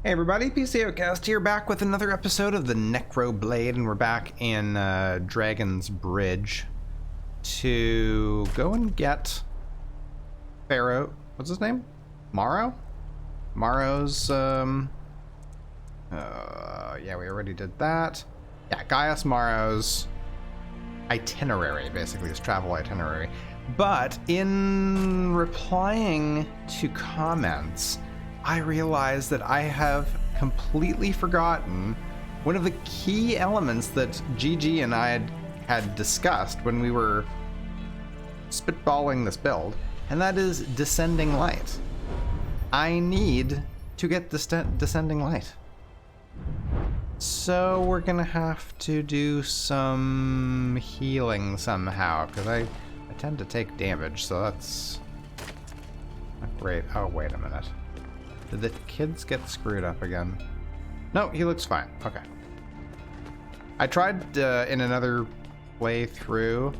Hey everybody, PCOcast here, back with another episode of the Necroblade, and we're back in Dragon's Bridge to go and get Pharaoh. What's his name? Morrow? Morrow's, yeah, we already did that. Yeah, Gaius Morrow's itinerary, basically, his travel itinerary. But in replying to comments, I realized that I have completely forgotten one of the key elements that GG and I had discussed when we were spitballing this build, and that is descending light. I need to get descending light. So we're gonna have to do some healing somehow, because I tend to take damage, so that's not great. Oh, wait a minute. Did the kids get screwed up again? No, he looks fine. Okay. I tried in another playthrough,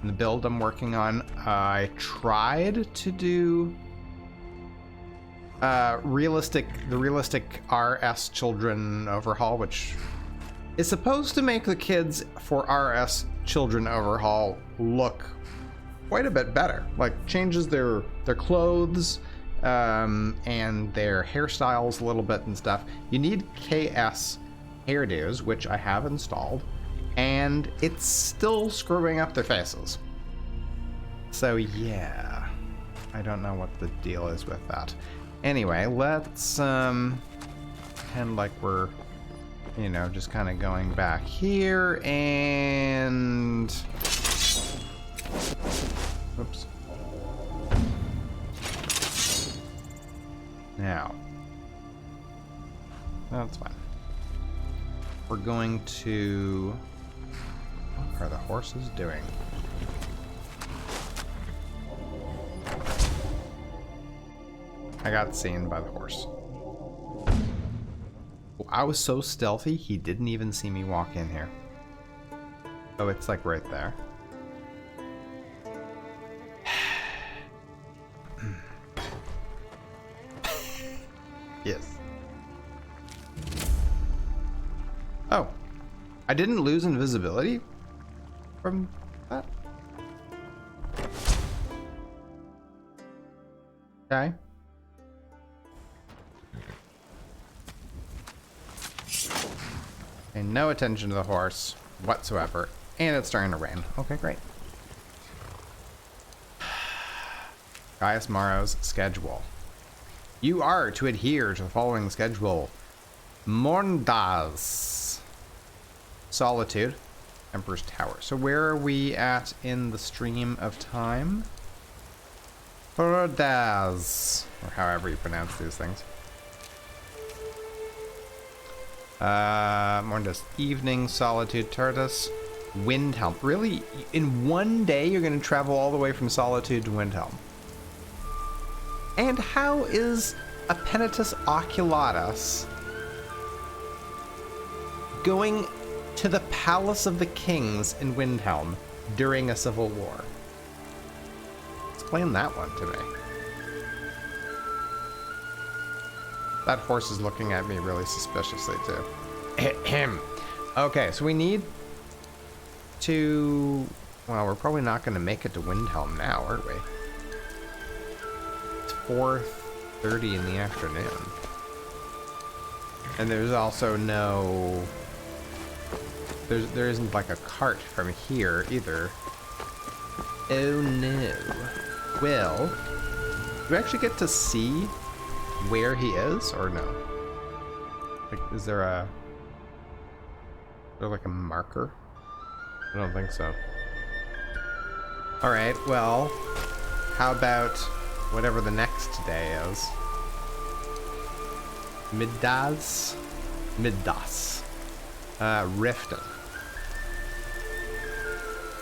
in the build I'm working on, I tried to do the realistic RS Children overhaul, which is supposed to make the kids for RS Children overhaul look quite a bit better. Like, changes their clothes, and their hairstyles a little bit and stuff. You need KS hairdos, which I have installed, and it's still screwing up their faces. So yeah, I don't know what the deal is with that. Anyway, let's pretend like we're, you know, just kind of going back here and oops. Now, that's fine. We're going to... What are the horses doing? I got seen by the horse. I was so stealthy, he didn't even see me walk in here. Oh, it's like right there. Yes. Oh, I didn't lose invisibility from that? Okay. And no attention to the horse whatsoever. And it's starting to rain. Okay, great. Gaius Morrow's schedule. You are to adhere to the following schedule. Morndas. Solitude. Emperor's Tower. So where are we at in the stream of time? Morndas. Or however you pronounce these things. Morndas. Evening. Solitude. Turtus. Windhelm. Really? In one day you're going to travel all the way from Solitude to Windhelm? And how is a Penitus Oculatus going to the Palace of the Kings in Windhelm during a civil war? Explain that one to me. That horse is looking at me really suspiciously too. Ahem. Okay, so we need to... Well, we're probably not going to make it to Windhelm now, are we? 4:30 in the afternoon. And there's also no... There isn't like a cart from here either. Oh no. Well, do we actually get to see where he is or no? Like, is there like a marker? I don't think so. Alright, well, how about whatever the next day is? Midas? Riften.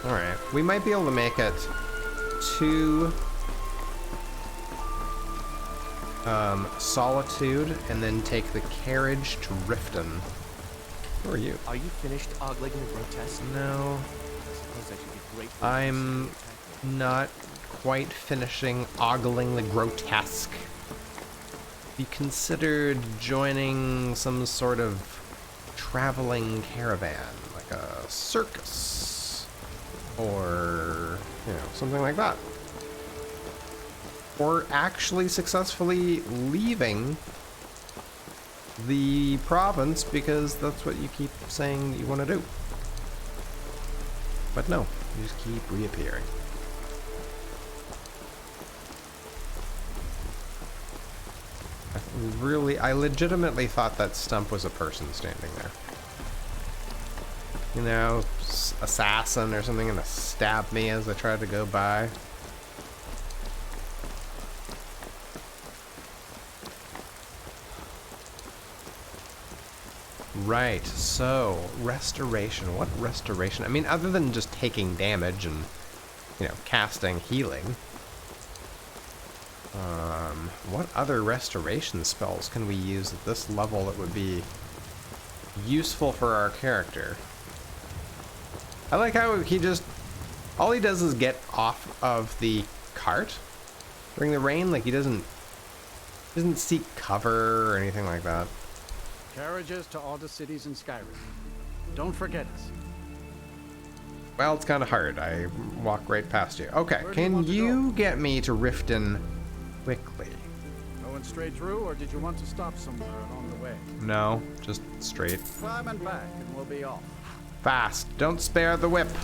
Alright, we might be able to make it to Solitude and then take the carriage to Riften. Who are you? Are you finished ogling the grotesque? No. I suppose that should be great for I'm not quite finishing ogling the grotesque. you considered joining some sort of traveling caravan, like a circus, or, you know, something like that. Or actually successfully leaving the province because that's what you keep saying you want to do. But no, you just keep reappearing. I legitimately thought that stump was a person standing there. You know, assassin or something gonna stab me as I tried to go by. Right, so restoration. What restoration? I mean, other than just taking damage and, you know, casting healing. What other restoration spells can we use at this level that would be useful for our character? I like how he just, all he does is get off of the cart during the rain. Like, he doesn't seek cover or anything like that. Carriages to all the cities in Skyrim. Don't forget us. Well, it's kind of hard. I walk right past you. Okay, Where do you can want to you get me to Riften quickly? Going straight through, or did you want to stop somewhere along the way? No, just straight. Climb and back, and we'll be off. Fast. Don't spare the whip. The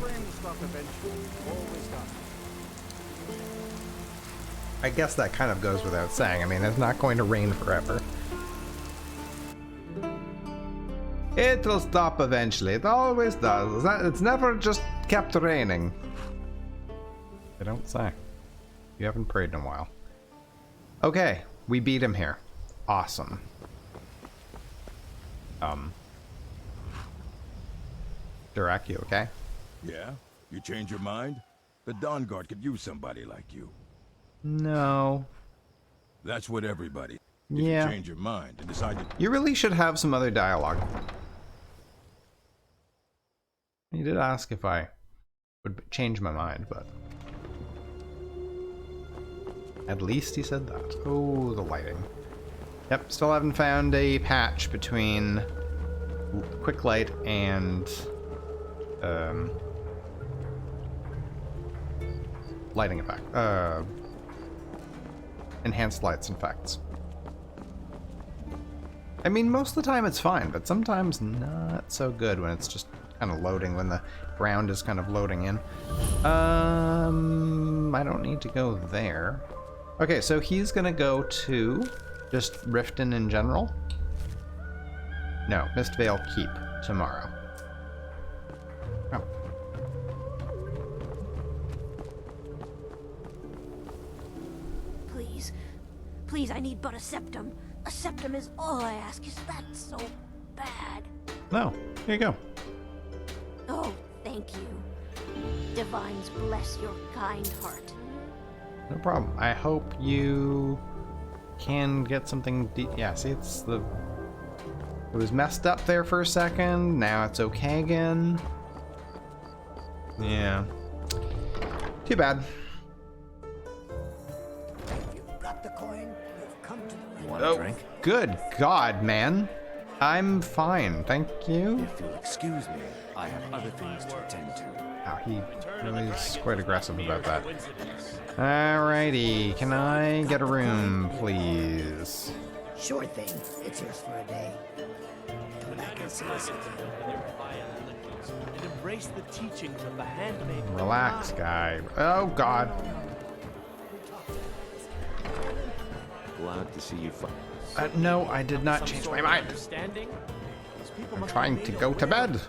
rain will stop eventually. Always does. I guess that kind of goes without saying. I mean, it's not going to rain forever. It'll stop eventually. It always does. It's never just kept raining. I don't say. You haven't prayed in a while. Okay, we beat him here. Awesome. Durak, you okay? Yeah? You change your mind? The Dawn Guard could use somebody like you. No. That's what everybody. If Yeah. you change your mind and decide to... You really should have some other dialogue. He did ask if I would change my mind, but... At least he said that. Oh, the lighting. Yep, still haven't found a patch between quick light and lighting effect. Enhanced lights and effects. I mean, most of the time it's fine, but sometimes not so good when it's just kind of loading, when the ground is kind of loading in. I don't need to go there. Okay, so he's gonna go to just Riften in general. No, Mistvale Keep tomorrow. Oh. Please. Please, I need but a septum. A septum is all I ask. Is that so bad? No, here you go. Oh, thank you. Divines bless your kind heart. No problem. I hope you can get something. Yeah, see, it's the. It was messed up there for a second. Now it's okay again. Yeah. Too bad. You've got the coin. You've come to the You want a drink? Good God, man. I'm fine, thank you. If you'll excuse me, I have other things to attend to. Wow, he really is quite aggressive about that. Alrighty, can I get a room, please? Sure thing. It's yours for a day. Come back and see us again. And embrace the teachings of the handmaid. Relax, guy. Oh, God. Glad to see you fight. No, I did not change my mind. I'm trying to go to bed.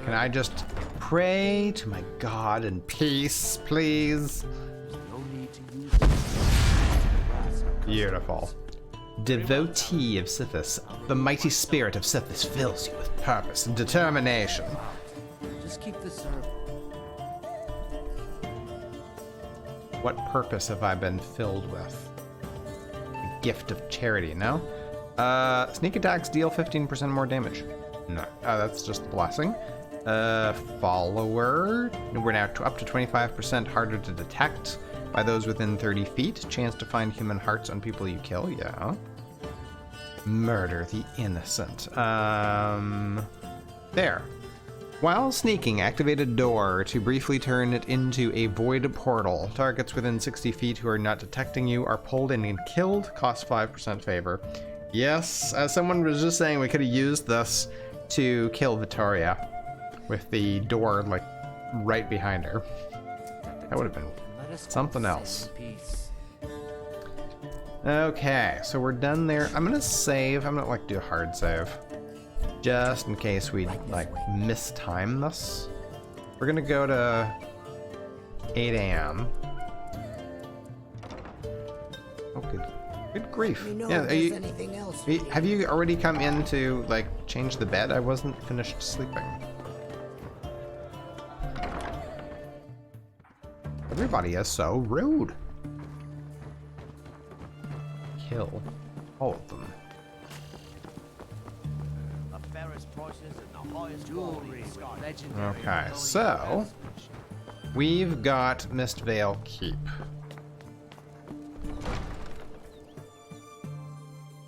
Can I just pray to my God in peace, please? Beautiful. Devotee of Sithis, the mighty spirit of Sithis fills you with purpose and determination. Just keep the serve. What purpose have I been filled with? A gift of charity, no? Sneak attacks deal 15% more damage. No, that's just a blessing. Follower. We're now up to 25% harder to detect by those within 30 feet. Chance to find human hearts on people you kill. Yeah. Murder the innocent. There. While sneaking, activate a door to briefly turn it into a void portal. Targets within 60 feet who are not detecting you are pulled in and killed. Cost 5% favor. Yes, as someone was just saying, we could have used this to kill Vittoria with the door, like, right behind her. That would have been something else. Okay, so we're done there. I'm gonna save. I'm gonna, like, do a hard save. Just in case we, like, mistime this. We're gonna go to 8 a.m. Oh, good grief. Yeah, Anything else? have you already come in to, like, change the bed? I wasn't finished sleeping. Everybody is so rude. Kill all of them. Okay, so we've got Mistvale Keep.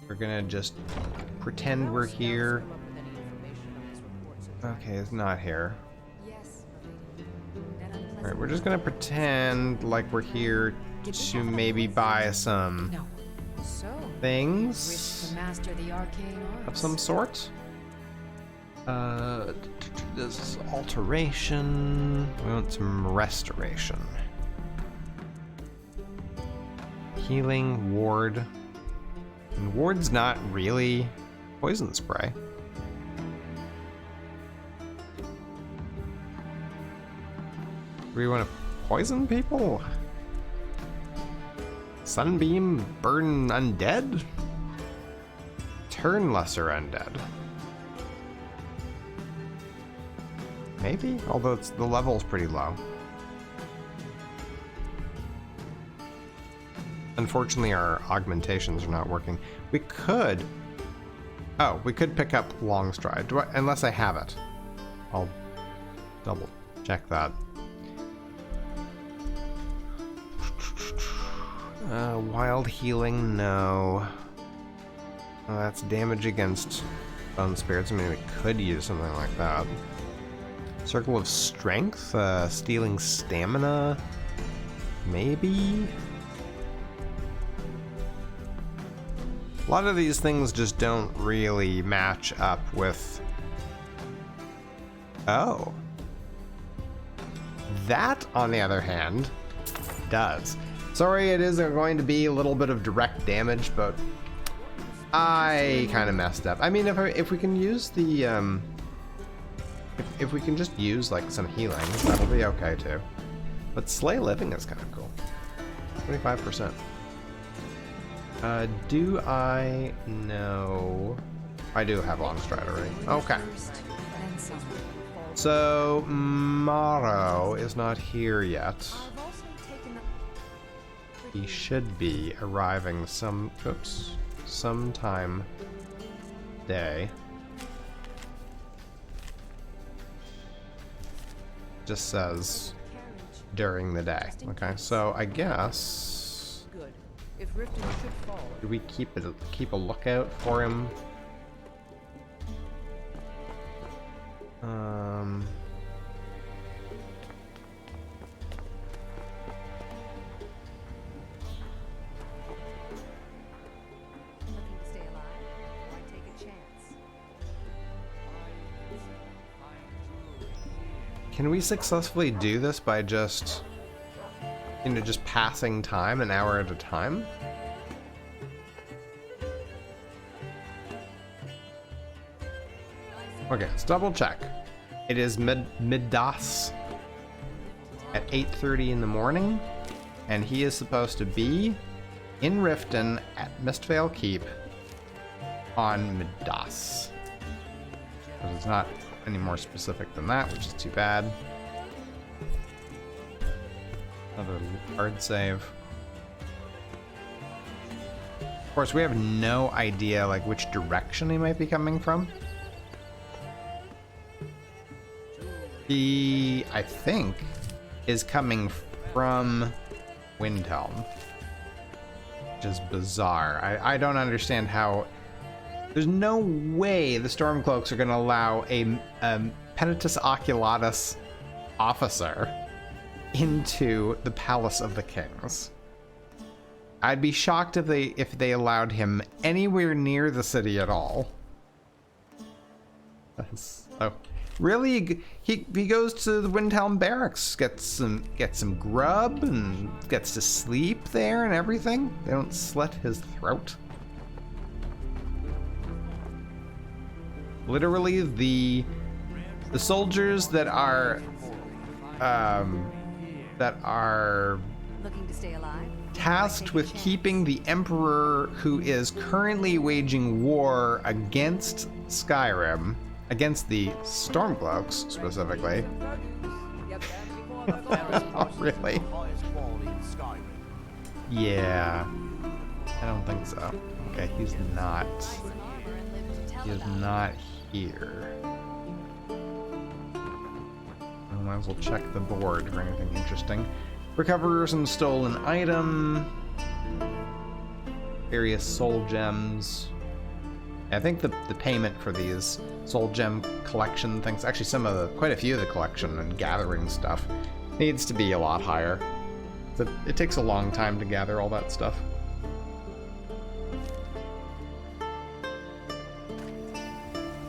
We're gonna just pretend we're here. Okay, it's not here. Alright, we're just gonna pretend like we're here to maybe buy some things of some sort. This is alteration. We want some restoration. Healing, ward. And ward's not really poison spray. Do we want to poison people? Sunbeam, burn undead? Turn lesser undead. Maybe, although the level's pretty low. Unfortunately, our augmentations are not working. We could... Oh, we could pick up Long Stride. Unless I have it. I'll double check that. Wild healing, no. Oh, that's damage against bone spirits. I mean, we could use something like that. Circle of Strength, stealing stamina, maybe? A lot of these things just don't really match up with... Oh. That, on the other hand, does. Sorry, it is going to be a little bit of direct damage, but I kind of messed up. I mean, if we can use the... If we can just use, like, some healing, that'll be okay, too. But Slay Living is kind of cool. 25%. Do I know... I do have Long Stride already. Okay. So, Morrow is not here yet. He should be arriving sometime day. Just says during the day. Okay, so I guess do we keep a lookout for him? Can we successfully do this by just, just passing time an hour at a time? Okay, let's double check. It is middas at 8:30 in the morning, and he is supposed to be in Riften at Mistvale Keep on middas. Because it's not any more specific than that, which is too bad. Another hard save. Of course, we have no idea which direction he might be coming from. He, I think, is coming from Windhelm. Which is bizarre. I don't understand how... There's no way the Stormcloaks are going to allow a Penitus Oculatus officer into the Palace of the Kings. I'd be shocked if they allowed him anywhere near the city at all. Oh, really? He goes to the Windhelm barracks, gets some grub, and gets to sleep there and everything. They don't slit his throat. Literally, the soldiers that are Looking to stay alive? tasked with keeping the Emperor, who is currently waging war against Skyrim, against the Stormcloaks specifically. Oh, really? Yeah, I don't think so. Okay, he's not. He is not here. I might as well check the board for anything interesting. Recovers and stolen item. Various soul gems. I think the payment for these soul gem collection things, actually quite a few of the collection and gathering stuff, needs to be a lot higher. It takes a long time to gather all that stuff.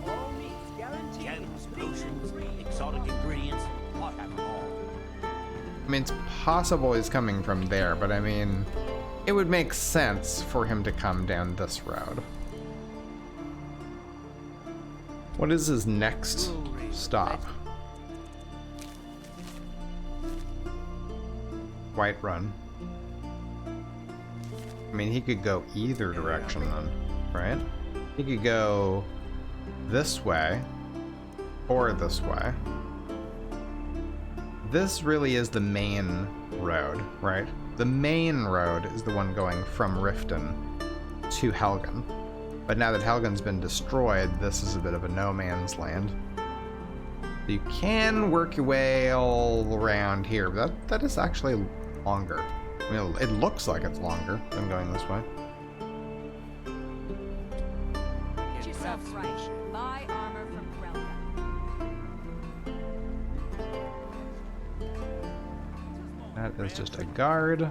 All meats guaranteed. Gems, potions, exotic ingredients. I have them all. I mean, it's possible he's coming from there, but I mean, it would make sense for him to come down this road. What is his next stop? Whiterun. I mean, he could go either direction then, right? He could go this way or this way. This really is the main road, right? The main road is the one going from Riften to Helgen. But now that Helgen's been destroyed, this is a bit of a no man's land. You can work your way all around here, but that is actually longer. I mean, it looks like it's longer than going this way. Get yourself right. Buy armor from Krelka. That is just a guard.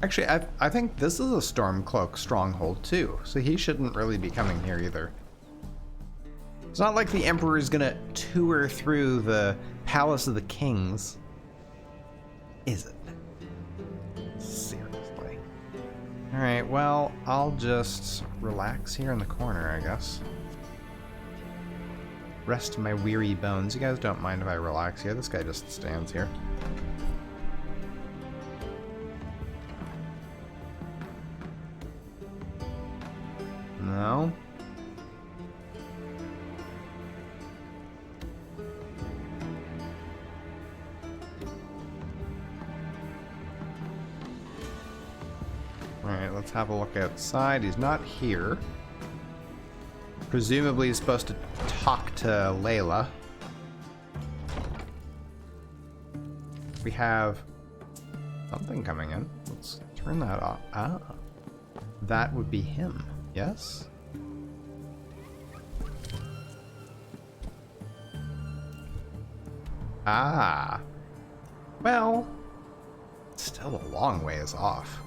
Actually, I think this is a Stormcloak stronghold too, so he shouldn't really be coming here either. It's not like the Emperor is gonna tour through the Palace of the Kings, is it? Seriously. Alright, well, I'll just relax here in the corner, I guess. Rest my weary bones. You guys don't mind if I relax here? This guy just stands here. No. Alright, let's have a look outside. He's not here. Presumably he's supposed to talk to Layla. We have something coming in. Let's turn that off. Ah. That would be him. Yes? Ah. Well, still a long ways off.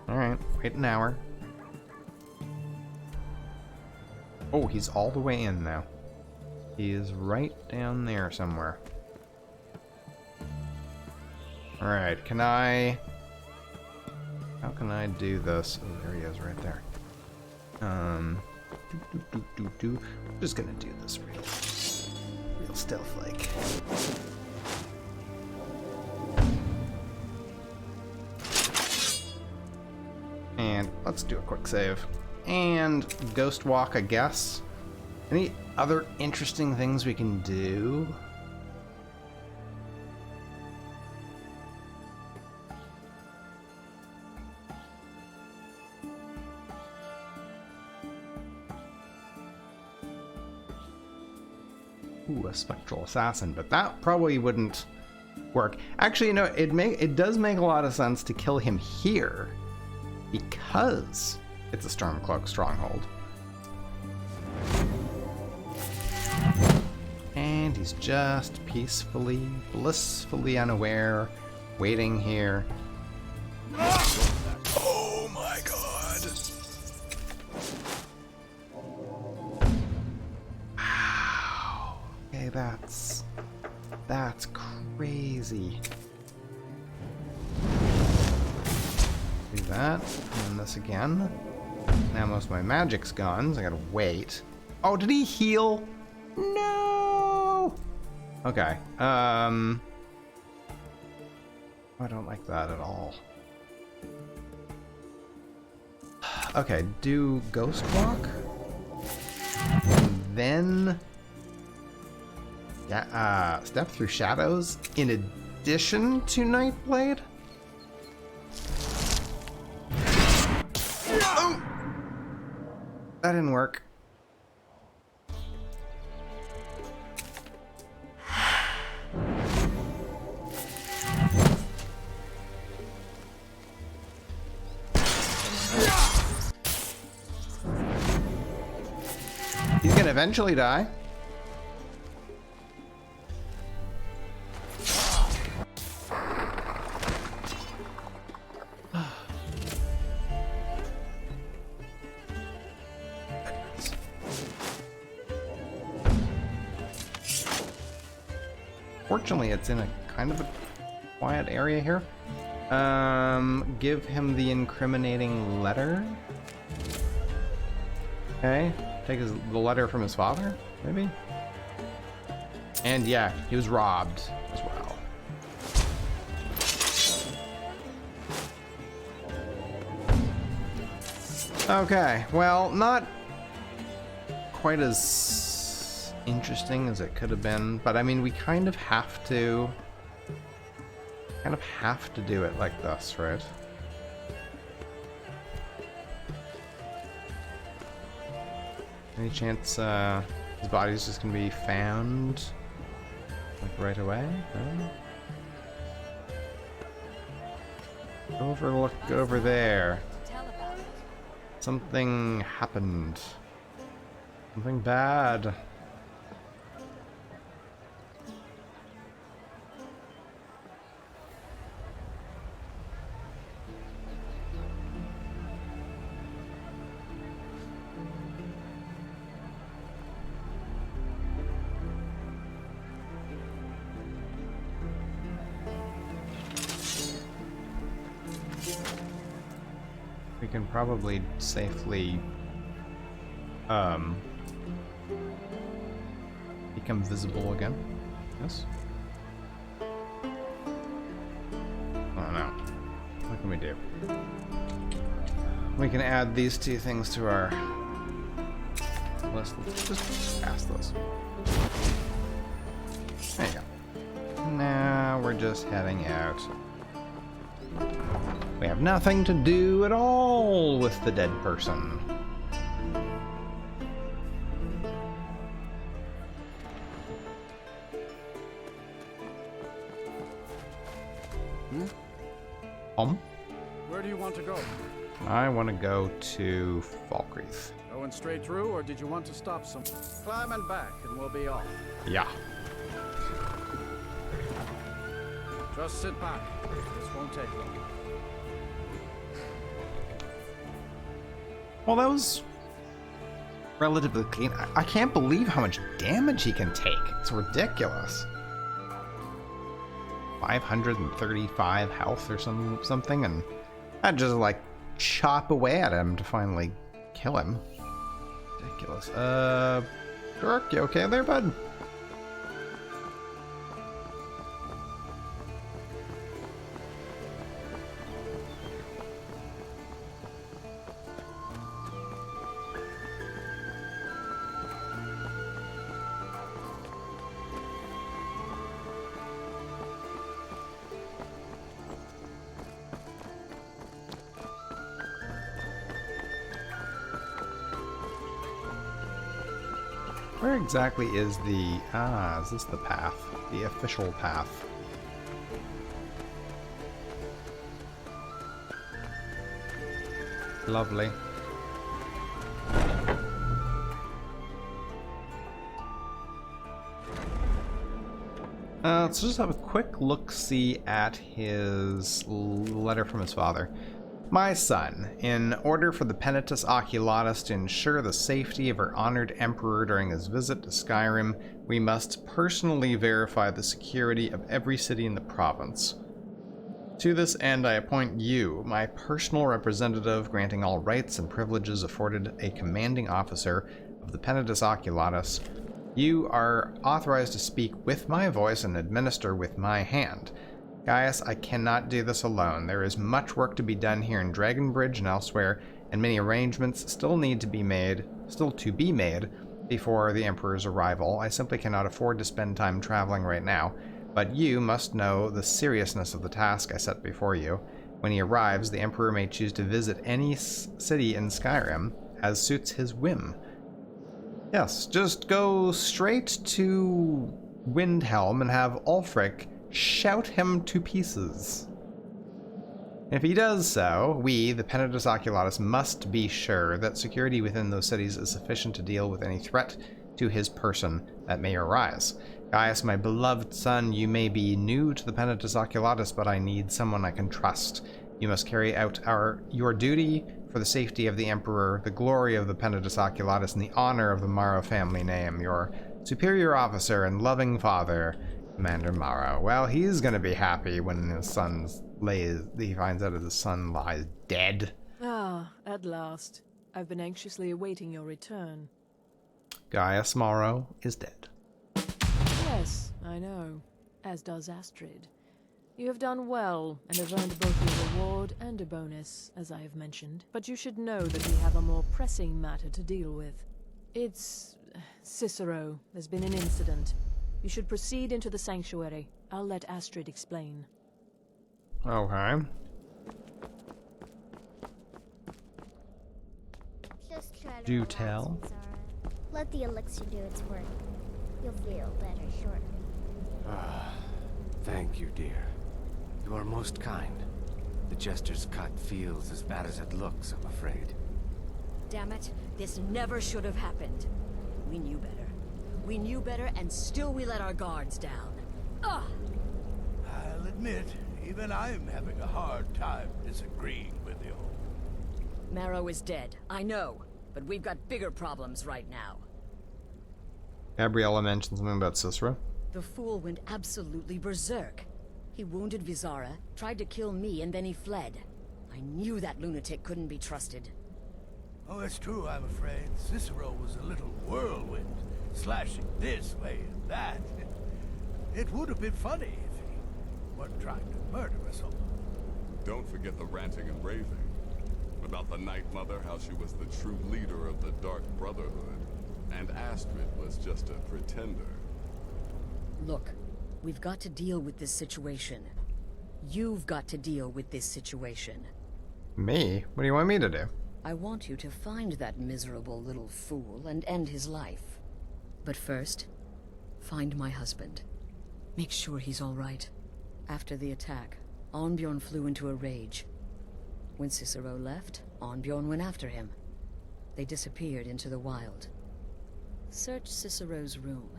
Alright, wait an hour. Oh, he's all the way in now. He is right down there somewhere. Alright, how can I do this? Oh, there he is right there. I'm just gonna do this real stealth-like. And let's do a quick save. And Ghost Walk, I guess. Any other interesting things we can do? Ooh, a spectral assassin, but that probably wouldn't work. Actually, you know, it does make a lot of sense to kill him here because it's a Stormcloak stronghold. And he's just peacefully, blissfully unaware, waiting here. Oh my god. Wow. Okay, that's crazy. Do that, and then this again. Now most of my magic's gone, so I gotta wait. Oh, did he heal? No! Okay, I don't like that at all. Okay, do Ghost Walk. And then... yeah, Step Through Shadows in addition to Nightblade? Oh! That didn't work. He's gonna eventually die. Fortunately, it's in a kind of a quiet area here. Give him the incriminating letter. Okay, take the letter from his father, maybe? And yeah, he was robbed as well. Okay, well, not quite as interesting as it could have been, but I mean, we kind of have to do it like this, right? Any chance his body's just gonna be found like right away? No? Overlook over there. Tell about it. Something happened. Something bad. We can probably safely become visible again. Yes? Oh no. What can we do? We can add these two things to our list. Let's just pass those. There you go. Now we're just heading out. We have nothing to do at all with the dead person. Where do you want to go? I want to go to Falkreath. Going straight through, or did you want to stop some? Climb and back, and we'll be off. Yeah. Just sit back. This won't take long. Well, that was relatively clean. I can't believe how much damage he can take. It's ridiculous. 535 health or something, and I just like chop away at him to finally kill him. Ridiculous. Dirk, you okay there, bud? Where exactly is the... is this the path? The official path. Lovely. Let's just have a quick look-see at his letter from his father. My son, in order for the Penitus Oculatus to ensure the safety of our honored emperor during his visit to Skyrim, we must personally verify the security of every city in the province. To this end, I appoint you, my personal representative, granting all rights and privileges afforded a commanding officer of the Penitus Oculatus. You are authorized to speak with my voice and administer with my hand. Gaius, I cannot do this alone. There is much work to be done here in Dragonbridge and elsewhere, and many arrangements still to be made before the Emperor's arrival. I simply cannot afford to spend time traveling right now, but you must know the seriousness of the task I set before you. When he arrives, the Emperor may choose to visit any city in Skyrim, as suits his whim. Yes, just go straight to Windhelm and have Ulfric shout him to pieces. If he does so, we, the Penitus Oculatus, must be sure that security within those cities is sufficient to deal with any threat to his person that may arise. Gaius, my beloved son, you may be new to the Penitus Oculatus, but I need someone I can trust. You must carry out your duty for the safety of the Emperor, the glory of the Penitus Oculatus, and the honor of the Morrow family name. Your superior officer and loving father, Commander Morrow. Well, he's gonna be happy when he finds out that his son lies dead. Ah, at last. I've been anxiously awaiting your return. Gaius Morrow is dead. Yes, I know. As does Astrid. You have done well, and have earned both a reward and a bonus, as I have mentioned. But you should know that we have a more pressing matter to deal with. It's... Cicero. There's been an incident. You should proceed into the sanctuary. I'll let Astrid explain. Okay. Just try to Do relax, tell. Zara. Let the elixir do its work. You'll feel better shortly. Thank you, dear. You are most kind. The Jester's cut feels as bad as it looks, I'm afraid. Damn it, this never should have happened. We knew better. We knew better, and still we let our guards down. Ugh! I'll admit, even I'm having a hard time disagreeing with you. Marrow is dead, I know, but we've got bigger problems right now. Gabriella mentioned something about Cicero. The fool went absolutely berserk. He wounded Vizara, tried to kill me, and then he fled. I knew that lunatic couldn't be trusted. Oh, it's true, I'm afraid. Cicero was a little whirlwind, slashing this way and that. It would have been funny if he weren't trying to murder us all. Don't forget the ranting and raving. About the Night Mother, how she was the true leader of the Dark Brotherhood, and Astrid was just a pretender. Look, we've got to deal with this situation. You've got to deal with this situation. Me? What do you want me to do? I want you to find that miserable little fool and end his life. But first, find my husband. Make sure he's all right. After the attack, Arnbjorn flew into a rage. When Cicero left, Arnbjorn went after him. They disappeared into the wild. Search Cicero's room.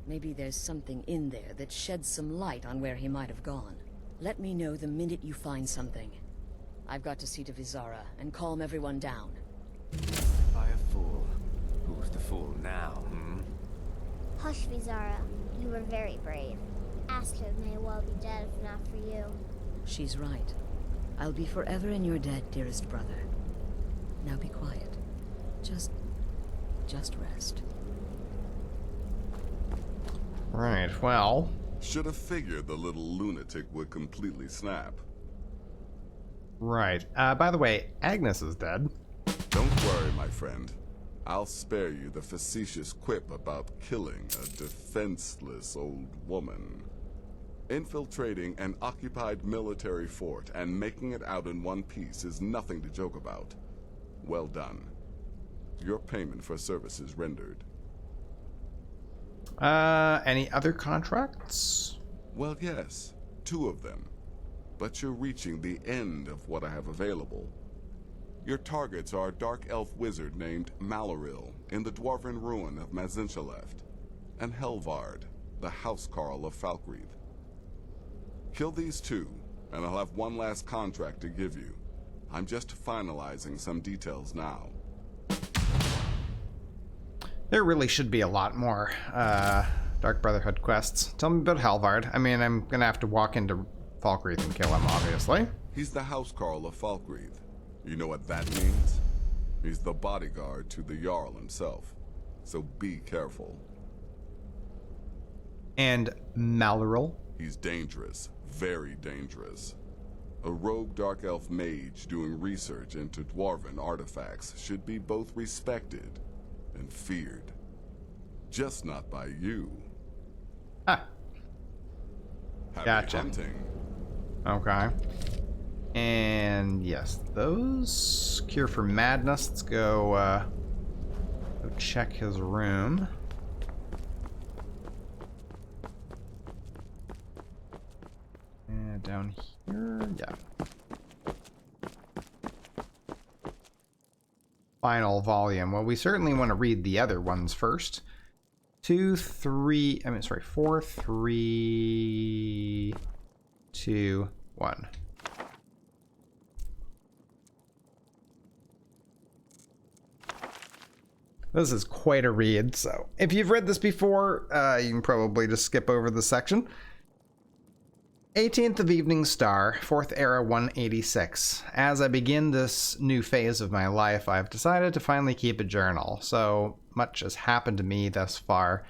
Maybe there's something in there that sheds some light on where he might have gone. Let me know the minute you find something. I've got to see to Vizara and calm everyone down. By a fool. Who's the fool now, Hush, Vizara. You were very brave. Astrid may well be dead if not for you. She's right. I'll be forever in your debt, dearest brother. Now be quiet. Just rest. Right, well... Should have figured the little lunatic would completely snap. Right. By the way, Agnes is dead. Don't worry, my friend. I'll spare you the facetious quip about killing a defenseless old woman. Infiltrating an occupied military fort and making it out in one piece is nothing to joke about. Well done. Your payment for services rendered. Any other contracts? Well, yes, 2 of them. But you're reaching the end of what I have available. Your targets are a dark elf wizard named Maloril in the dwarven ruin of Mazinchaleft, and Helvard, the housecarl of Falkreath. Kill these 2, and I'll have one last contract to give you. I'm just finalizing some details now. There really should be a lot more Dark Brotherhood quests. Tell me about Helvard. I mean, I'm gonna have to walk into Falkreath and kill him, obviously. He's the housecarl of Falkreath. You know what that means? He's the bodyguard to the Jarl himself. So be careful. And Maloril? He's dangerous. Very dangerous. A rogue dark elf mage doing research into dwarven artifacts should be both respected and feared. Just not by you. Ah. Happy Gotcha. hunting. Okay. And yes, those cure for madness. Let's go check his room. And down here, yeah. Final volume. Well, we certainly want to read the other ones first. 4, 3, 2, 1. This is quite a read, so if you've read this before, you can probably just skip over this section. 18th of Evening Star, 4th Era 186. As I begin this new phase of my life, I've decided to finally keep a journal. So much has happened to me thus far,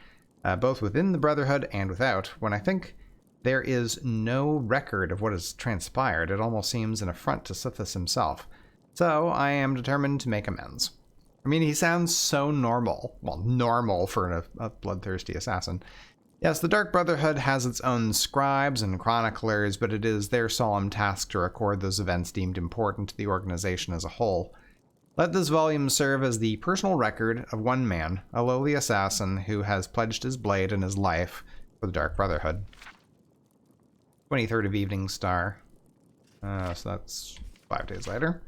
both within the Brotherhood and without. When I think there is no record of what has transpired, it almost seems an affront to Sithis himself. So I am determined to make amends. I mean, he sounds so normal. Well, normal for a bloodthirsty assassin. Yes, the Dark Brotherhood has its own scribes and chroniclers, but it is their solemn task to record those events deemed important to the organization as a whole. Let this volume serve as the personal record of one man, a lowly assassin who has pledged his blade and his life for the Dark Brotherhood. 23rd of Evening Star. So that's 5 days later.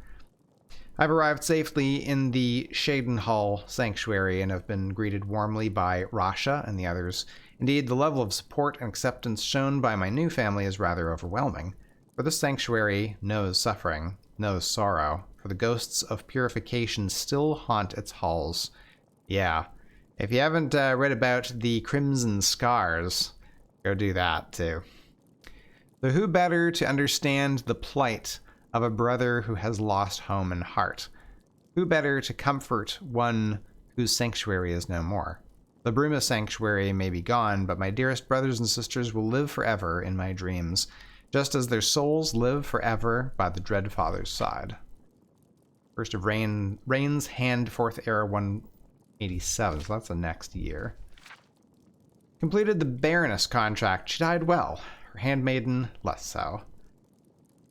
I've arrived safely in the Shadenhall Sanctuary and have been greeted warmly by Rasha and the others. Indeed, the level of support and acceptance shown by my new family is rather overwhelming. For this sanctuary knows suffering, knows sorrow, for the ghosts of purification still haunt its halls. Yeah, if you haven't read about the Crimson Scars, go do that too. So who better to understand the plight of a brother who has lost home and heart? Who better to comfort one whose sanctuary is no more? The Bruma Sanctuary may be gone, but my dearest brothers and sisters will live forever in my dreams, just as their souls live forever by the Dread Father's side. First of Rain's Hand, 4th Era 187, so that's the next year. Completed the Baroness contract. She died well. Her handmaiden, less so.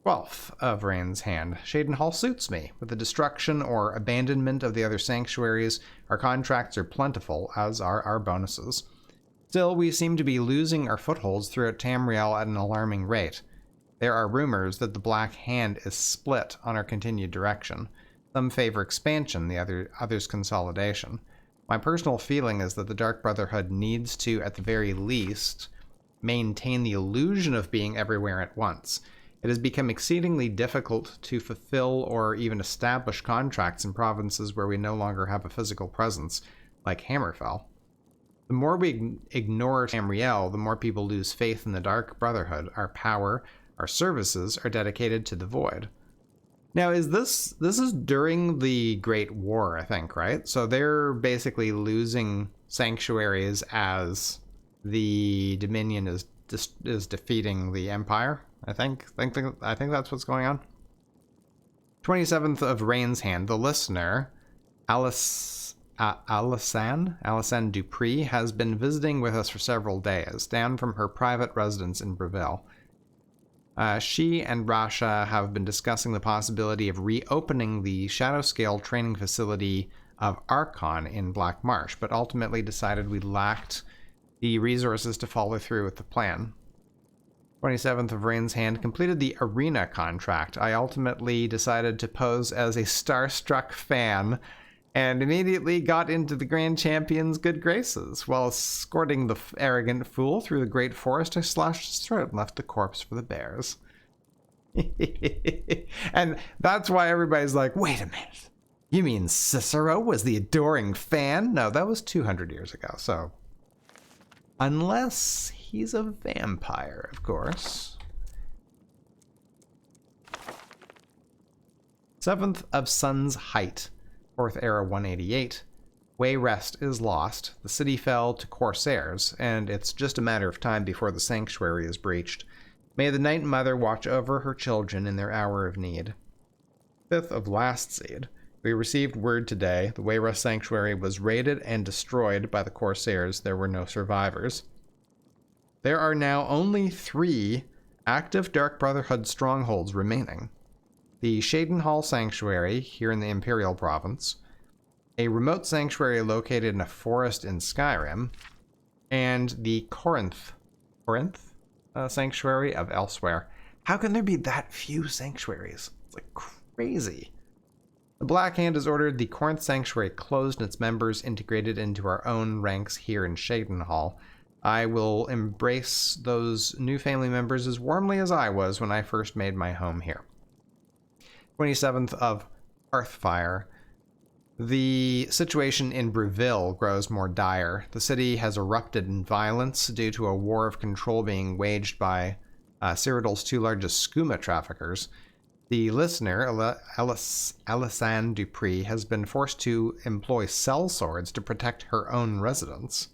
12th of Rain's Hand. Shadenhall suits me. With the destruction or abandonment of the other sanctuaries, our contracts are plentiful, as are our bonuses. Still, we seem to be losing our footholds throughout Tamriel at an alarming rate. There are rumors that the Black Hand is split on our continued direction. Some favor expansion, the others consolidation. My personal feeling is that the Dark Brotherhood needs to, at the very least, maintain the illusion of being everywhere at once. It has become exceedingly difficult to fulfill or even establish contracts in provinces where we no longer have a physical presence, like Hammerfell. The more we ignore Tamriel, the more people lose faith in the Dark Brotherhood. Our power, our services are dedicated to the Void. Now, this is during the Great War, I think, right? So they're basically losing sanctuaries as the Dominion is defeating the Empire. I think that's what's going on. 27th of Rain's Hand. The listener, Alison Dupree, has been visiting with us for several days, down from her private residence in Breville. She and Rasha have been discussing the possibility of reopening the Shadowscale training facility of Archon in Black Marsh, but ultimately decided we lacked the resources to follow through with the plan. 27th of Rain's Hand completed the arena contract. I ultimately decided to pose as a starstruck fan and immediately got into the Grand Champion's good graces. While escorting the arrogant fool through the great forest, I slashed his throat and left the corpse for the bears. And that's why everybody's like, wait a minute. You mean Cicero was the adoring fan? No, that was 200 years ago, so... Unless he's a vampire, of course. 7th of Sun's Height, 4th Era 188. Way Rest is lost, the city fell to Corsairs, and it's just a matter of time before the sanctuary is breached. May the Night Mother watch over her children in their hour of need. 5th of Last Seed. We received word today the Wayrest Sanctuary was raided and destroyed by the Corsairs. There were no survivors. There are now only 3 active Dark Brotherhood strongholds remaining. The Shadenhall Sanctuary, here in the Imperial Province, a remote sanctuary located in a forest in Skyrim, and the Corinth Sanctuary of Elsewhere. How can there be that few sanctuaries? It's like crazy. The Black Hand has ordered the Corinth Sanctuary closed and its members integrated into our own ranks here in Shadenhall. I will embrace those new family members as warmly as I was when I first made my home here. 27th of Hearthfire. The situation in Breville grows more dire. The city has erupted in violence due to a war of control being waged by Cyrodiil's 2 largest skooma traffickers. The listener, Alysanne Dupree, has been forced to employ sellswords to protect her own residents.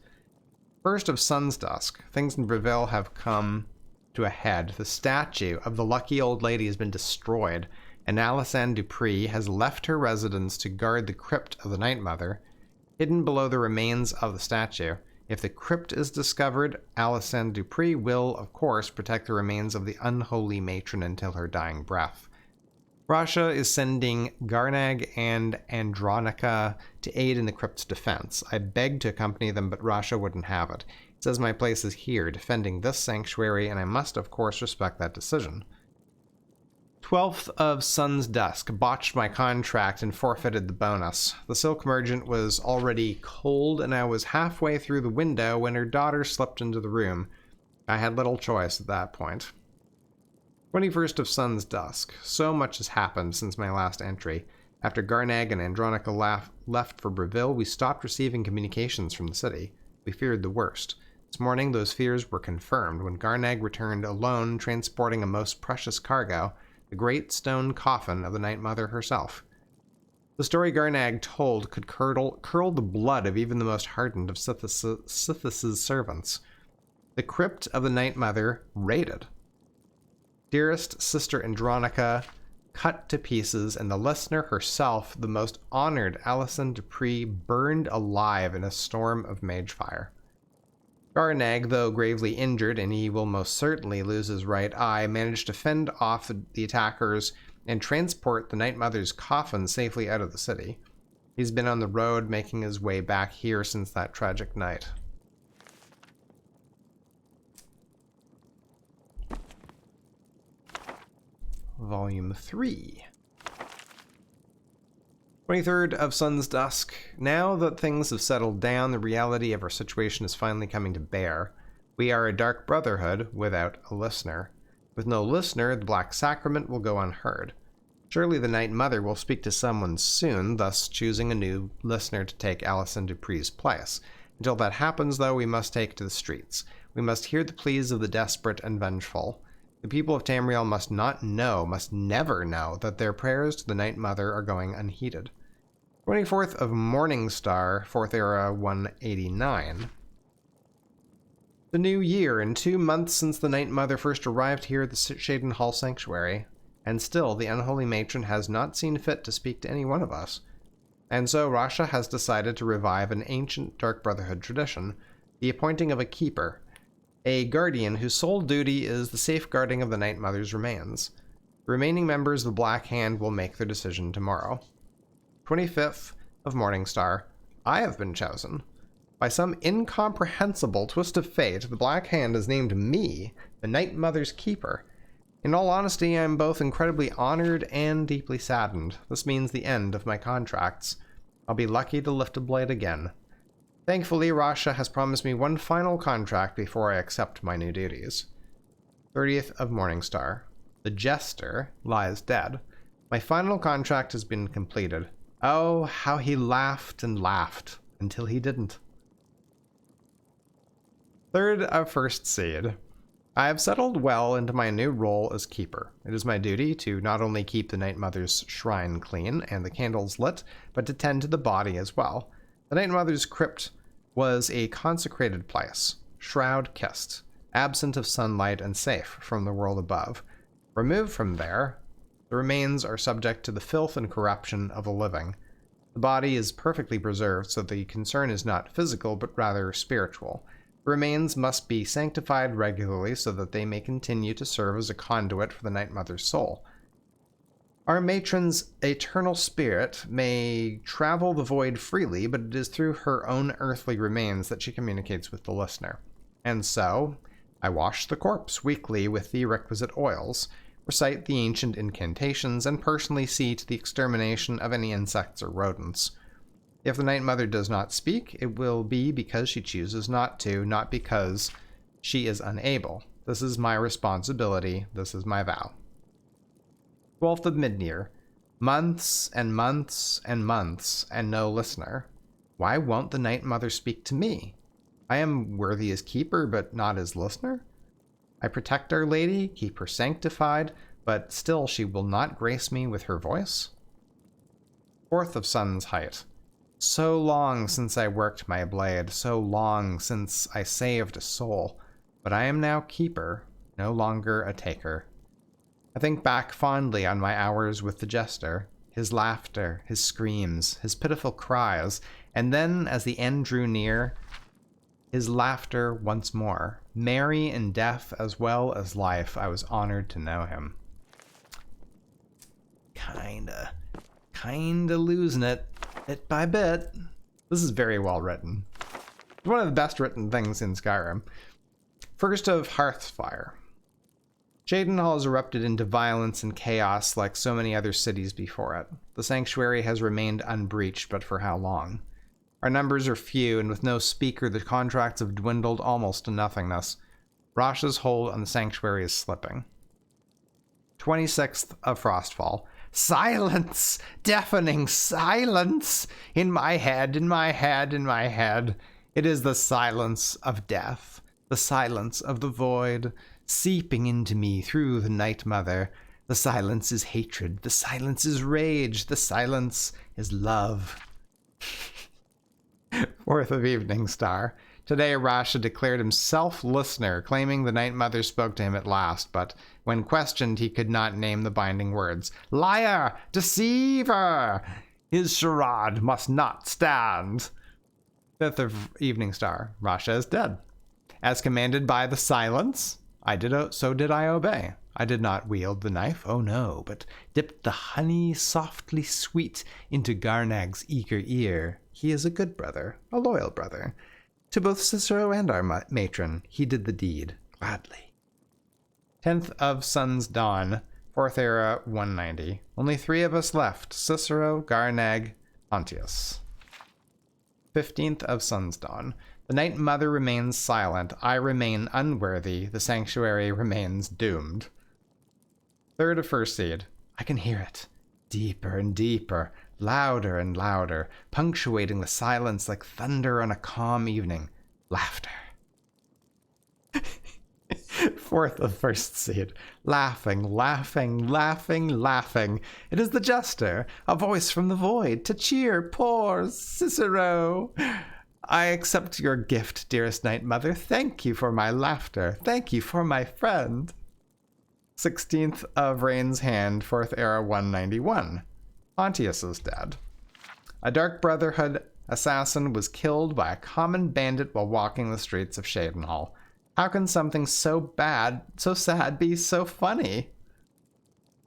1st of Sun's Dusk. Things in Breville have come to a head. The statue of the lucky old lady has been destroyed, and Alysanne Dupree has left her residence to guard the crypt of the Night Mother, hidden below the remains of the statue. If the crypt is discovered, Alysanne Dupree will, of course, protect the remains of the unholy matron until her dying breath. Russia is sending Garnag and Andronica to aid in the crypt's defense. I begged to accompany them, but Russia wouldn't have it. It says my place is here, defending this sanctuary, and I must, of course, respect that decision. 12th of Sun's Dusk. Botched my contract and forfeited the bonus. The Silk Merchant was already cold, and I was halfway through the window when her daughter slipped into the room. I had little choice at that point. 21st of Sun's Dusk. So much has happened since my last entry. After Garnag and Andronica left for Breville, we stopped receiving communications from the city. We feared the worst. This morning, those fears were confirmed when Garnag returned alone, transporting a most precious cargo, the great stone coffin of the Night Mother herself. The story Garnag told could curl the blood of even the most hardened of Sithis' servants. The crypt of the Night Mother raided. Dearest Sister Andronica cut to pieces, and the listener herself, the most honored Alysanne Dupree, burned alive in a storm of mage fire. Garnag, though gravely injured, and he will most certainly lose his right eye, managed to fend off the attackers and transport the Night Mother's coffin safely out of the city. He's been on the road, making his way back here since that tragic night. Volume 3. 23rd of Sun's Dusk. Now that things have settled down, the reality of our situation is finally coming to bear. We are a Dark Brotherhood without a listener. With no listener, the Black Sacrament will go unheard. Surely the Night Mother will speak to someone soon, thus choosing a new listener to take Alysanne Dupree's place. Until that happens, though, we must take to the streets. We must hear the pleas of the desperate and vengeful. The people of Tamriel must never know, that their prayers to the Night Mother are going unheeded. 24th of Morningstar, 4th Era 189. The new year, and 2 months since the Night Mother first arrived here at the Shadenhall Sanctuary, and still the unholy matron has not seen fit to speak to any one of us. And so Rasha has decided to revive an ancient Dark Brotherhood tradition, the appointing of a keeper, a guardian whose sole duty is the safeguarding of the Night Mother's remains. The remaining members of the Black Hand will make their decision tomorrow. 25th of Morningstar. I have been chosen. By some incomprehensible twist of fate, the Black Hand has named me the Night Mother's Keeper. In all honesty, I am both incredibly honored and deeply saddened. This means the end of my contracts. I'll be lucky to lift a blade again. Thankfully, Rasha has promised me one final contract before I accept my new duties. 30th of Morningstar. The Jester lies dead. My final contract has been completed. Oh, how he laughed and laughed until he didn't. 3rd of First Seed. I have settled well into my new role as Keeper. It is my duty to not only keep the Night Mother's shrine clean and the candles lit, but to tend to the body as well. The Night Mother's crypt was a consecrated place, shroud-kissed, absent of sunlight and safe from the world above. Removed from there, the remains are subject to the filth and corruption of the living. The body is perfectly preserved, so the concern is not physical, but rather spiritual. The remains must be sanctified regularly so that they may continue to serve as a conduit for the Night Mother's soul. Our matron's eternal spirit may travel the void freely, but it is through her own earthly remains that she communicates with the listener. And so, I wash the corpse weekly with the requisite oils, recite the ancient incantations, and personally see to the extermination of any insects or rodents. If the Night Mother does not speak, it will be because she chooses not to, not because she is unable. This is my responsibility. This is my vow. 12th of Midyear. Months and months and months, and no listener. Why won't the Night Mother speak to me? I am worthy as Keeper, but not as listener? I protect Our Lady, keep her sanctified, but still she will not grace me with her voice? 4th of Sun's Height. So long since I worked my blade, so long since I saved a soul, but I am now Keeper, no longer a taker. I think back fondly on my hours with the Jester, his laughter, his screams, his pitiful cries, and then, as the end drew near, his laughter once more. Merry in death as well as life, I was honored to know him. Kinda losing it, bit by bit. This is very well written. It's one of the best written things in Skyrim. 1st of Hearthfire. Shadenhall has erupted into violence and chaos like so many other cities before it. The sanctuary has remained unbreached, but for how long? Our numbers are few, and with no speaker, the contracts have dwindled almost to nothingness. Rasha's hold on the sanctuary is slipping. 26th of Frostfall. Silence! Deafening silence! In my head, in my head, in my head. It is the silence of death, the silence of the void, seeping into me through the Night Mother. The silence is hatred, the silence is rage, the silence is love. 4th of Evening Star. Today, Rasha declared himself listener, claiming the Night Mother spoke to him at last, but when questioned, he could not name the binding words. Liar! Deceiver! His charade must not stand. 5th of Evening Star. Rasha is dead. As commanded by the silence, so did I obey. I did not wield the knife, oh no, but dipped the honey softly sweet into Garnag's eager ear. He is a good brother, a loyal brother. To both Cicero and our matron, he did the deed, gladly. 10th of Sun's Dawn, 4th Era 190. Only 3 of us left, Cicero, Garnag, Pontius. 15th of Sun's Dawn. The Night Mother remains silent, I remain unworthy, the sanctuary remains doomed. 3rd of First Seed. I can hear it. Deeper and deeper, louder and louder, punctuating the silence like thunder on a calm evening. Laughter. 4th of First Seed. Laughing, laughing, laughing, laughing. It is the Jester, a voice from the void, to cheer poor Cicero. I accept your gift, dearest Night Mother. Thank you for my laughter. Thank you for my friend. 16th of Rain's Hand, 4th Era 191. Pontius is dead. A Dark Brotherhood assassin was killed by a common bandit while walking the streets of Shadenhall. How can something so bad, so sad, be so funny?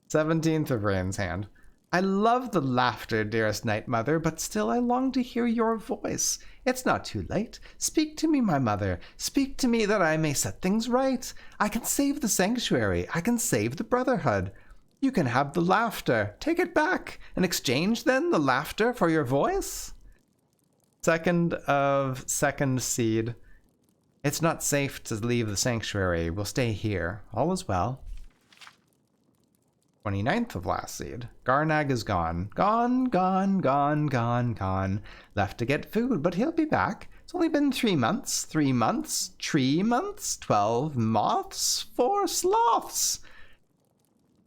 17th of Rain's Hand. I love the laughter, dearest Night Mother, but still I long to hear your voice. It's not too late. Speak to me, my mother. Speak to me that I may set things right. I can save the sanctuary. I can save the Brotherhood. You can have the laughter. Take it back. And exchange, then, the laughter for your voice? Second of second seed. It's not safe to leave the sanctuary. We'll stay here. All is well. 29th of last seed. Garnag is gone. Gone, gone, gone, gone, gone. Left to get food, but he'll be back. It's only been 3 months. 3 months. 3 months. 12 moths. 4 sloths.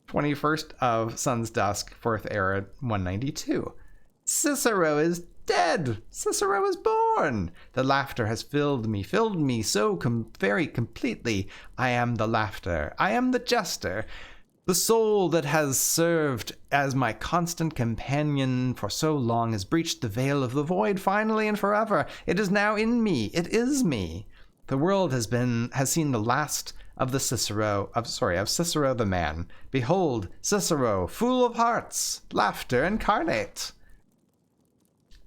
21st of Sun's Dusk, 4th era, 192. Cicero is dead. Cicero is born. The laughter has filled me so very completely. I am the laughter. I am the jester. The soul that has served as my constant companion for so long has breached the veil of the void finally and forever. It is now in me. It is me. The world has seen the last of Cicero the man. Behold, Cicero, fool of hearts, laughter incarnate.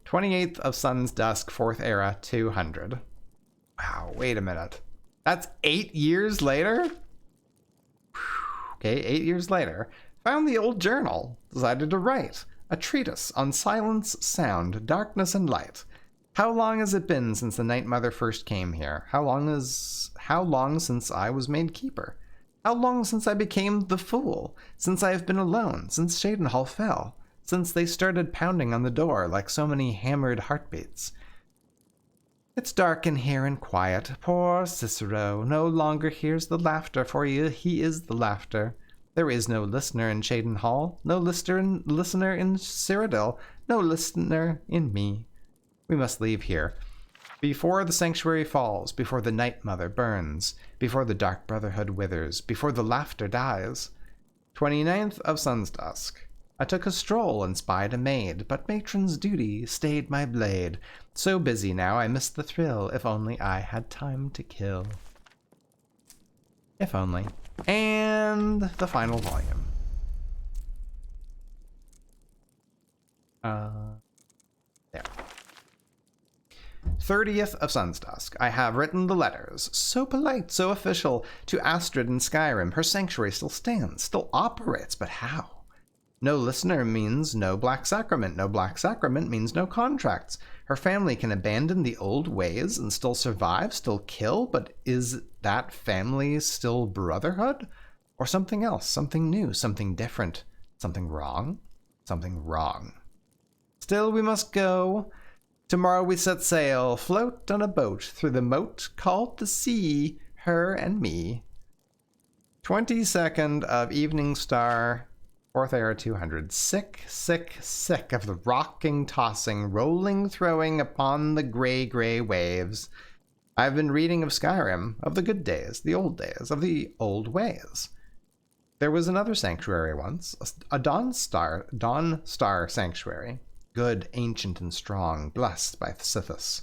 28th of Sun's Dusk, 4th era, 200. Wow, wait a minute. That's 8 years later? Okay, 8 years later. Found the old journal. Decided to write. A treatise on silence, sound, darkness, and light. How long has it been since the Night Mother first came here? How long since I was made keeper? How long since I became the fool? Since I have been alone? Since Shadenhall fell? Since they started pounding on the door like so many hammered heartbeats? It's dark in here and quiet. Poor Cicero no longer hears the laughter for you. He is the laughter. There is no listener in Shadenhall, no listener in Cyrodiil, no listener in me. We must leave here. Before the sanctuary falls, before the Night Mother burns, before the Dark Brotherhood withers, before the laughter dies. 29th of Sun's Dusk. I took a stroll and spied a maid, but matron's duty stayed my blade. So busy now I missed the thrill, if only I had time to kill. If only. And the final volume. There. 30th of Sun's Dusk. I have written the letters, so polite, so official, to Astrid in Skyrim. Her sanctuary still stands, still operates, but how? No listener means no Black Sacrament. No Black Sacrament means no contracts. Her family can abandon the old ways and still survive, still kill, but is that family still Brotherhood? Or something else, something new, something different, something wrong? Something wrong. Still we must go. Tomorrow we set sail, float on a boat through the moat called the sea, her and me. 22nd of Evening Star, 4th era 200. Sick, sick, sick of the rocking, tossing, rolling, throwing upon the gray waves. I've been reading of Skyrim, of the good days, the old days, of the old ways. There was another sanctuary once, a Dawn Star sanctuary. Good, ancient, and strong, blessed by Sithis.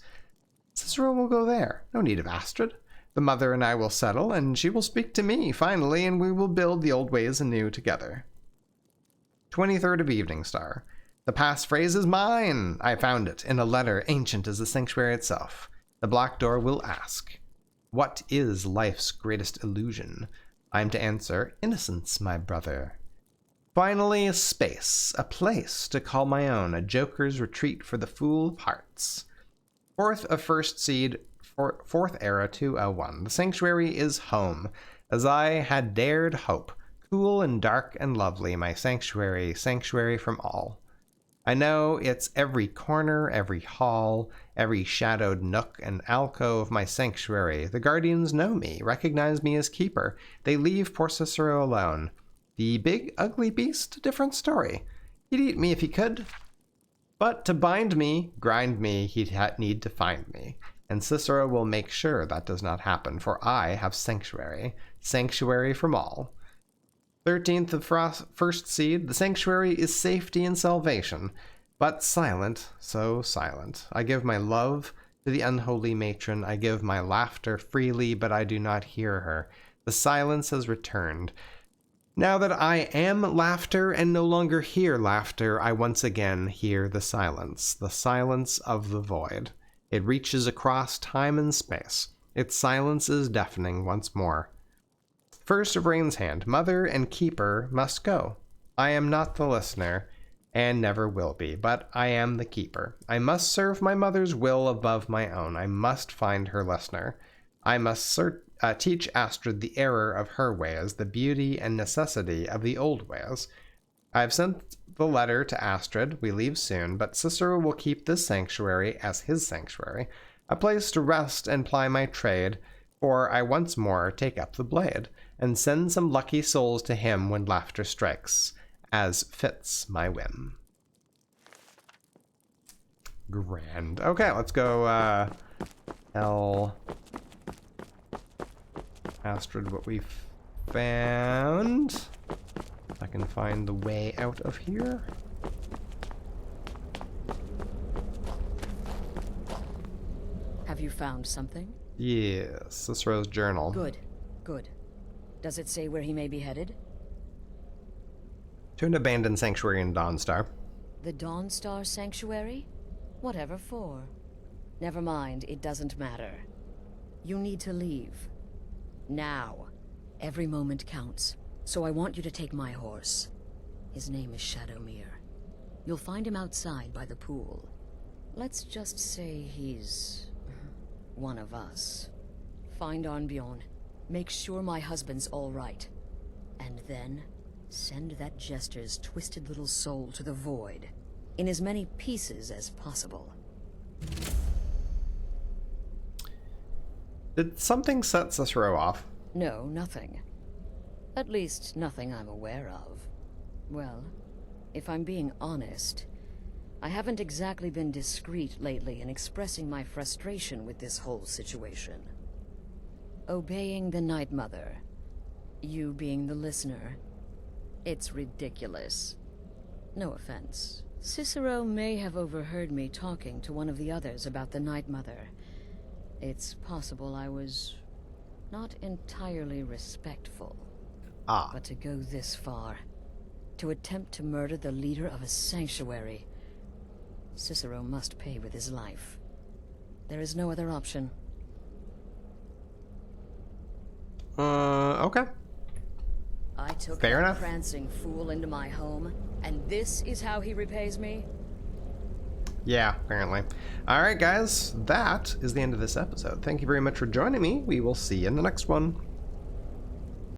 Cicero will go there. No need of Astrid. The mother and I will settle, and she will speak to me, finally, and we will build the old ways anew together. 23rd of Evening Star. The passphrase is mine! I found it in a letter ancient as the sanctuary itself. The Black Door will ask, what is life's greatest illusion? I am to answer, innocence, my brother. Finally, a space, a place to call my own, a joker's retreat for the fool of hearts. 4th of First Seed, 4th era 201. The sanctuary is home, as I had dared hope. Cool and dark and lovely, my sanctuary, sanctuary from all. I know it's every corner, every hall, every shadowed nook and alcove of my sanctuary. The guardians know me, recognize me as keeper. They leave poor Cicero alone. The big, ugly beast, different story. He'd eat me if he could. But to bind me, grind me, he'd need to find me. And Cicero will make sure that does not happen, for I have sanctuary. Sanctuary from all. 13th of First Seed. The sanctuary is safety and salvation. But silent, so silent. I give my love to the unholy matron. I give my laughter freely, but I do not hear her. The silence has returned. Now that I am laughter and no longer hear laughter, I once again hear the silence of the void. It reaches across time and space. Its silence is deafening once more. First of Rain's hand, mother and keeper must go. I am not the listener, and never will be, but I am the keeper. I must serve my mother's will above my own. I must find her listener. I must teach Astrid the error of her ways, the beauty and necessity of the old ways. I have sent the letter to Astrid. We leave soon, but Cicero will keep this sanctuary as his sanctuary, a place to rest and ply my trade, for I once more take up the blade, and send some lucky souls to him when laughter strikes, as fits my whim. Grand. Okay, let's go tell Astrid what we found. If I can find the way out of here. Have you found something? Yes, Cicero's journal. Good, good. Does it say where he may be headed? To an abandoned sanctuary in Dawnstar. The Dawnstar Sanctuary? Whatever for. Never mind, it doesn't matter. You need to leave. Now. Every moment counts, so I want you to take my horse. His name is Shadowmere. You'll find him outside by the pool. Let's just say he's one of us. Find Arnbjorn. Make sure my husband's all right. And then send that jester's twisted little soul to the void, in as many pieces as possible. Did something set Cicero off? No, nothing. At least, nothing I'm aware of. Well, if I'm being honest, I haven't exactly been discreet lately in expressing my frustration with this whole situation. Obeying the Night Mother, you being the listener, it's ridiculous. No offense. Cicero may have overheard me talking to one of the others about the Night Mother. It's possible I was not entirely respectful. But to go this far, to attempt to murder the leader of a sanctuary, Cicero must pay with his life. There is no other option. Okay. I took Fair that enough. prancing fool into my home, and this is how he repays me? Yeah, apparently. Alright guys, that is the end of this episode. Thank you very much for joining me. We will see you in the next one.